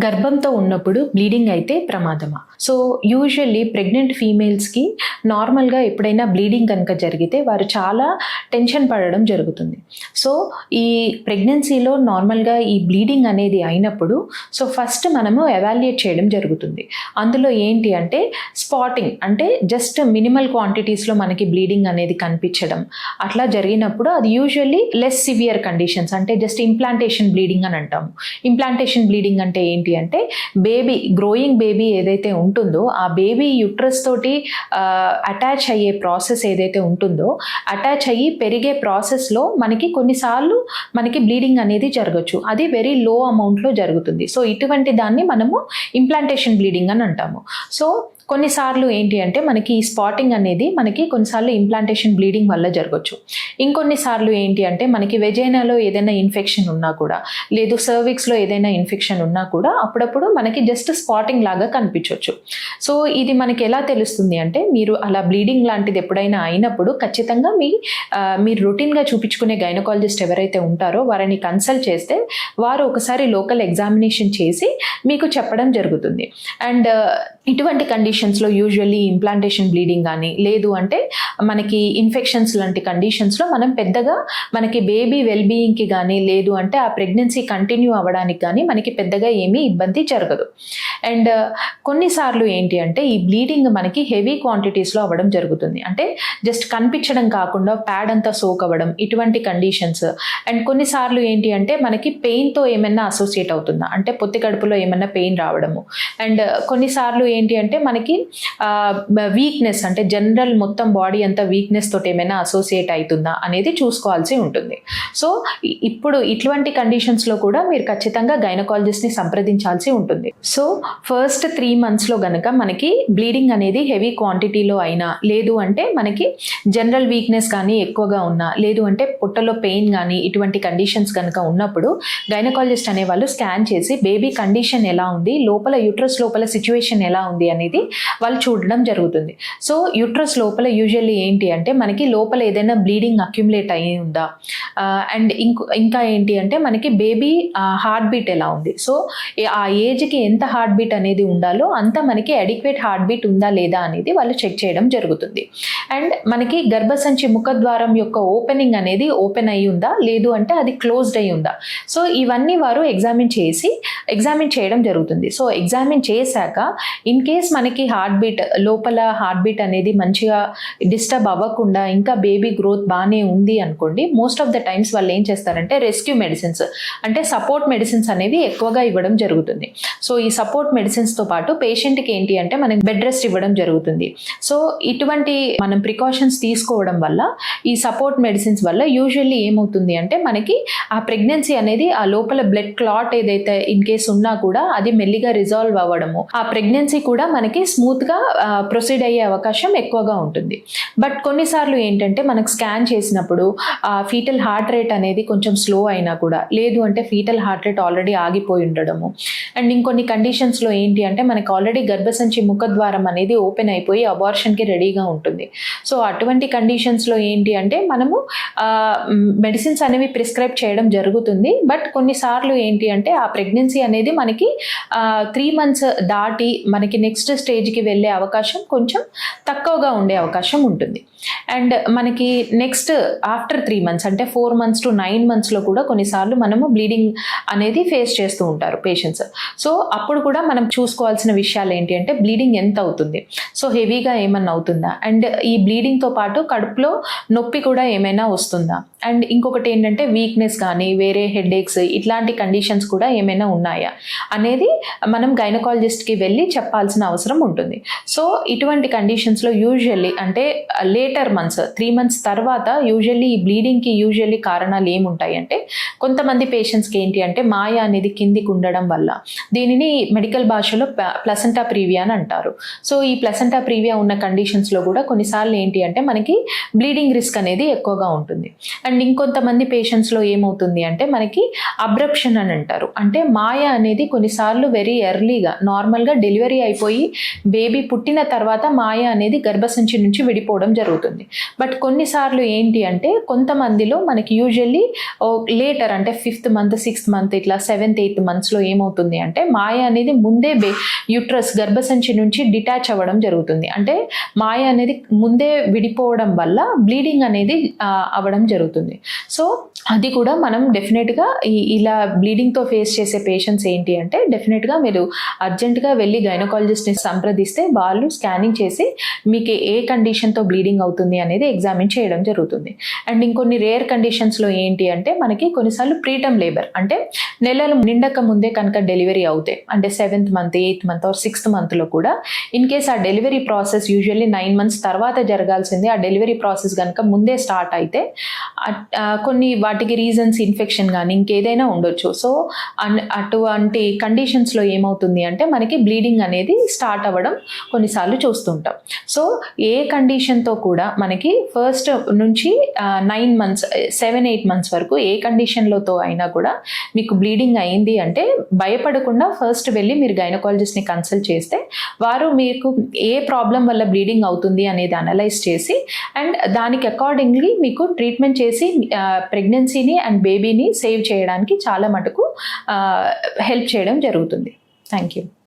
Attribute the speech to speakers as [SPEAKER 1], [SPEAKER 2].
[SPEAKER 1] గర్భంతో ఉన్నప్పుడు బ్లీడింగ్ అయితే ప్రమాదమా? So usually pregnant ఫీమేల్స్కి నార్మల్గా ఎప్పుడైనా బ్లీడింగ్ కనుక జరిగితే వారు చాలా టెన్షన్ పడడం జరుగుతుంది. సో ఈ ప్రెగ్నెన్సీలో నార్మల్గా ఈ బ్లీడింగ్ అనేది అయినప్పుడు ఫస్ట్ మనము ఎవాల్యుయేట్ చేయడం జరుగుతుంది. అందులో ఏంటి అంటే స్పాటింగ్, అంటే జస్ట్ మినిమల్ క్వాంటిటీస్లో మనకి బ్లీడింగ్ అనేది కనిపించడం అట్లా జరిగినప్పుడు అది యూజువల్లీ లెస్ సివియర్ కండిషన్స్, అంటే జస్ట్ ఇంప్లాంటేషన్ బ్లీడింగ్ అని అంటాము. ఇంప్లాంటేషన్ బ్లీడింగ్ అంటే ఏంటి అంటే గ్రోయింగ్ బేబీ ఏదైతే ఉంటుందో ఆ బేబీ యుట్రస్ తోటి అటాచ్ అయ్యే ప్రాసెస్ ఏదైతే ఉంటుందో, అటాచ్ అయ్యి పెరిగే ప్రాసెస్లో మనకి కొన్నిసార్లు మనకి బ్లీడింగ్ అనేది జరగచ్చు. అది వెరీ లో అమౌంట్లో జరుగుతుంది. సో ఇటువంటి దాన్ని మనము ఇంప్లాంటేషన్ బ్లీడింగ్ అని అంటాము. సో కొన్నిసార్లు ఏంటి అంటే మనకి ఈ స్పాటింగ్ అనేది మనకి కొన్నిసార్లు ఇంప్లాంటేషన్ బ్లీడింగ్ వల్ల జరగచ్చు. ఇంకొన్నిసార్లు ఏంటి అంటే మనకి వెజైనాలో ఏదైనా ఇన్ఫెక్షన్ ఉన్నా కూడా, లేదు సర్విక్స్లో ఏదైనా ఇన్ఫెక్షన్ ఉన్నా కూడా అప్పుడప్పుడు మనకి జస్ట్ స్పాటింగ్ లాగా కనిపించవచ్చు. సో ఇది మనకి ఎలా తెలుస్తుంది అంటే, మీరు అలా బ్లీడింగ్ లాంటిది ఎప్పుడైనా అయినప్పుడు ఖచ్చితంగా మీరు రొటీన్గా చూపించుకునే గైనకాలజిస్ట్ ఎవరైతే ఉంటారో వారిని కన్సల్ట్ చేస్తే వారు ఒకసారి లోకల్ ఎగ్జామినేషన్ చేసి మీకు చెప్పడం జరుగుతుంది. అండ్ ఇటువంటి కండిషన్స్లో యూజువల్లీ ఇంప్లాంటేషన్ బ్లీడింగ్ కానీ, లేదు అంటే మనకి ఇన్ఫెక్షన్స్ లాంటి కండిషన్స్లో మనం పెద్దగా మనకి బేబీ వెల్బీయింగ్కి కానీ, లేదు అంటే ఆ ప్రెగ్నెన్సీ కంటిన్యూ అవ్వడానికి కానీ మనకి పెద్దగా ఏమీ ఇబ్బంది జరగదు. అండ్ కొన్నిసార్లు ఏంటి అంటే ఈ బ్లీడింగ్ మనకి హెవీ క్వాంటిటీస్లో అవ్వడం జరుగుతుంది. అంటే జస్ట్ కనిపించడం కాకుండా ప్యాడ్ అంతా సోక్ అవ్వడం, ఇటువంటి కండిషన్స్. అండ్ కొన్నిసార్లు ఏంటి అంటే మనకి పెయిన్తో ఏమైనా అసోసియేట్ అవుతుందా, అంటే పొత్తి కడుపులో ఏమైనా పెయిన్ రావడము. అండ్ కొన్నిసార్లు ఏంటి అంటే మనకి వీక్నెస్, అంటే జనరల్ మొత్తం బాడీ అంతా వీక్నెస్ తోటి ఏమైనా అసోసియేట్ అవుతుందా అనేది చూసుకోవాల్సి ఉంటుంది. సో ఇప్పుడు ఇటువంటి కండిషన్స్లో కూడా మీరు ఖచ్చితంగా గైనకాలజిస్ట్ని సంప్రదించాల్సి ఉంటుంది. సో ఫస్ట్ 3 monthsలో గనక మనకి బ్లీడింగ్ అనేది హెవీ క్వాంటిటీలో అయినా, లేదు అంటే మనకి జనరల్ వీక్నెస్ కానీ ఎక్కువగా ఉన్నా, లేదు అంటే పొట్టలో పెయిన్ కానీ ఇటువంటి కండిషన్స్ కనుక ఉన్నప్పుడు గైనకాలజిస్ట్ అనే వాళ్ళు స్కాన్ చేసి బేబీ కండిషన్ ఎలా ఉంది, లోపల యుట్రస్ లోపల సిచ్యువేషన్ ఎలా ఉంది అనేది వాళ్ళు చూడడం జరుగుతుంది. సో యుట్రస్ లోపల యూజువల్లీ ఏంటి అంటే మనకి లోపల ఏదైనా బ్లీడింగ్ అక్యుములేట్ అయ్యి ఉందా, అండ్ ఇంకా ఏంటి అంటే మనకి బేబీ హార్ట్ బీట్ ఎలా ఉంది. సో ఆ ఏజ్కి ఎంత హార్ట్ బీట్ అనేది ఉండాలో అంత మనకి అడిక్వేట్ హార్ట్ బీట్ ఉందా లేదా అనేది వాళ్ళు చెక్ చేయడం జరుగుతుంది. అండ్ మనకి గర్భసంచి ముఖద్వారం యొక్క ఓపెనింగ్ అనేది ఓపెన్ అయ్యి ఉందా, లేదు అంటే అది క్లోజ్డ్ అయ్యి ఉందా. సో ఇవన్నీ వారు ఎగ్జామిన్ చేయడం జరుగుతుంది. సో ఎగ్జామిన్ చేశాక ఇన్ కేస్ మనకి లోపల హార్ట్ బీట్ అనేది మంచిగా డిస్టర్బ్ అవ్వకుండా ఇంకా బేబీ గ్రోత్ బాగానే ఉంది అనుకోండి, మోస్ట్ ఆఫ్ ద టైమ్స్ వాళ్ళు ఏం చేస్తారంటే రెస్క్యూ మెడిసిన్స్, అంటే సపోర్ట్ మెడిసిన్స్ అనేవి ఎక్కువగా ఇవ్వడం జరుగుతుంది. సో ఈ సపోర్ట్ మెడిసిన్స్తో పాటు పేషెంట్కి ఏంటి అంటే మనకి బెడ్ రెస్ట్ ఇవ్వడం జరుగుతుంది. సో ఇటువంటి మనం ప్రికాషన్స్ తీసుకోవడం వల్ల, ఈ సపోర్ట్ మెడిసిన్స్ వల్ల యూజువల్లీ ఏమవుతుంది అంటే మనకి ఆ ప్రెగ్నెన్సీ అనేది ఆ లోపల బ్లడ్ క్లాట్ ఏదైతే ఇన్ కేస్ ఉన్నా కూడా అది మెల్లిగా రిజాల్వ్ అవ్వడము, ఆ ప్రెగ్నెన్సీ కూడా మనకి స్మూత్గా ప్రొసీడ్ అయ్యే అవకాశం ఎక్కువగా ఉంటుంది. బట్ కొన్నిసార్లు ఏంటంటే మనకు స్కాన్ చేసినప్పుడు ఫీటల్ హార్ట్ రేట్ అనేది కొంచెం స్లో అయినా కూడా, లేదు అంటే ఫీటల్ హార్ట్ రేట్ ఆల్రెడీ ఆగిపోయి ఉండడము. అండ్ ఇంకొన్ని కండిషన్స్లో ఏంటి అంటే మనకి ఆల్రెడీ గర్భసంచి ముఖద్వారం అనేది ఓపెన్ అయిపోయి అబార్షన్కి రెడీగా ఉంటుంది. సో అటువంటి కండిషన్స్లో ఏంటి అంటే మనము మెడిసిన్స్ అనేవి ప్రిస్క్రైబ్ చేయడం జరుగుతుంది. బట్ కొన్నిసార్లు ఏంటి అంటే ఆ ప్రెగ్నెన్సీ అనేది మనకి 3 months దాటి మనకి నెక్స్ట్ స్టేజ్కి వెళ్ళే అవకాశం కొంచెం తక్కువగా ఉండే అవకాశం ఉంటుంది. అండ్ మనకి నెక్స్ట్ ఆఫ్టర్ 3 months, అంటే 4 months to 9 monthsలో కూడా కొన్నిసార్లు మనము బ్లీడింగ్ అనేది ఫేస్ చేస్తూ ఉంటారు పేషెంట్స్. సో అప్పుడు కూడా మనం చూసుకోవాల్సిన విషయాలు ఏంటి అంటే బ్లీడింగ్ ఎంత అవుతుంది, సో హెవీగా ఏమన్నా అవుతుందా, అండ్ ఈ బ్లీడింగ్తో పాటు కడుపులో నొప్పి కూడా ఏమైనా వస్తుందా, అండ్ ఇంకొకటి ఏంటంటే వీక్నెస్ కానీ వేరే హెడేక్స్ ఇట్లాంటి కండిషన్స్ కూడా ఏమైనా ఉన్నాయా అనేది మనం గైనకాలజిస్ట్కి వెళ్ళి చెప్పాల్సిన అవసరం ఉంటుంది. సో ఇటువంటి కండిషన్స్లో యూజువల్లీ అంటే లేటర్ మంత్స్ 3 months తర్వాత యూజువల్లీ ఈ బ్లీడింగ్కి యూజువల్లీ కారణాలు ఏముంటాయి అంటే, కొంతమంది పేషెంట్స్కి ఏంటి అంటే మాయ అనేది కిందికి ఉండడం వల్ల, దీనిని మెడికల్ భాషలో ప్లసెంటా ప్రీవియా అని అంటారు. సో ఈ ప్లసెంటా ప్రీవియా ఉన్న కండిషన్స్లో కూడా కొన్నిసార్లు ఏంటి అంటే మనకి బ్లీడింగ్ రిస్క్ అనేది ఎక్కువగా ఉంటుంది. అండ్ అండ్ ఇంకొంతమంది పేషెంట్స్లో ఏమవుతుంది అంటే మనకి అబ్రప్షన్ అని అంటారు. అంటే మాయ అనేది కొన్నిసార్లు వెరీ ఎర్లీగా నార్మల్గా డెలివరీ అయిపోయి బేబీ పుట్టిన తర్వాత మాయ అనేది గర్భసంచి నుంచి విడిపోవడం జరుగుతుంది. బట్ కొన్నిసార్లు ఏంటి అంటే కొంతమందిలో మనకి యూజువల్లీ లేటర్ అంటే 5th మంత్ 6th మంత్ ఇట్లా 7th 8th మంత్స్లో ఏమవుతుంది అంటే మాయ అనేది ముందే యూట్రస్ గర్భసంచి నుంచి డిటాచ్ అవ్వడం జరుగుతుంది. అంటే మాయ అనేది ముందే విడిపోవడం వల్ల బ్లీడింగ్ అనేది అవ్వడం జరుగుతుంది. సో అది కూడా మనం డెఫినెట్గా ఇలా బ్లీడింగ్తో ఫేస్ చేసే పేషెంట్స్ ఏంటి అంటే డెఫినెట్గా మీరు అర్జెంటుగా వెళ్ళి గైనకాలజిస్ట్ని సంప్రదిస్తే వాళ్ళు స్కానింగ్ చేసి మీకు ఏ కండిషన్తో బ్లీడింగ్ అవుతుంది అనేది ఎగ్జామిన్ చేయడం జరుగుతుంది. అండ్ ఇంకొన్ని రేర్ కండిషన్స్లో ఏంటి అంటే మనకి కొన్నిసార్లు ప్రీటర్మ్ లేబర్ అంటే నెలలు నిండక ముందే కనుక డెలివరీ అవుతాయి అంటే 7th month 8th month or 6th మంత్లో కూడా ఇన్ కేస్ ఆ డెలివరీ ప్రాసెస్ యూజువల్లీ 9 months తర్వాత జరగాల్సింది ఆ డెలివరీ ప్రాసెస్ కనుక ముందే స్టార్ట్ అయితే కొన్ని వాటికి రీజన్స్ ఇన్ఫెక్షన్ కానీ ఇంకేదైనా ఉండొచ్చు. సో అటువంటి కండిషన్స్లో ఏమవుతుంది అంటే మనకి బ్లీడింగ్ అనేది స్టార్ట్ అవ్వడం కొన్నిసార్లు చూస్తుంటాం. సో ఏ కండిషన్తో కూడా మనకి ఫస్ట్ నుంచి 9 months 7-8 months వరకు ఏ కండిషన్లతో అయినా కూడా మీకు బ్లీడింగ్ అయింది అంటే భయపడకుండా ఫస్ట్ వెళ్ళి మీరు గైనకాలజిస్ట్ని కన్సల్ట్ చేస్తే వారు మీకు ఏ ప్రాబ్లం వల్ల బ్లీడింగ్ అవుతుంది అనేది అనలైజ్ చేసి అండ్ దానికి అకార్డింగ్లీ మీకు ట్రీట్మెంట్ చేసి ప్రెగ్నెన్సీని అండ్ బేబీని సేవ్ చేయడానికి చాలా మటుకు హెల్ప్ చేయడం జరుగుతుంది. Thank you.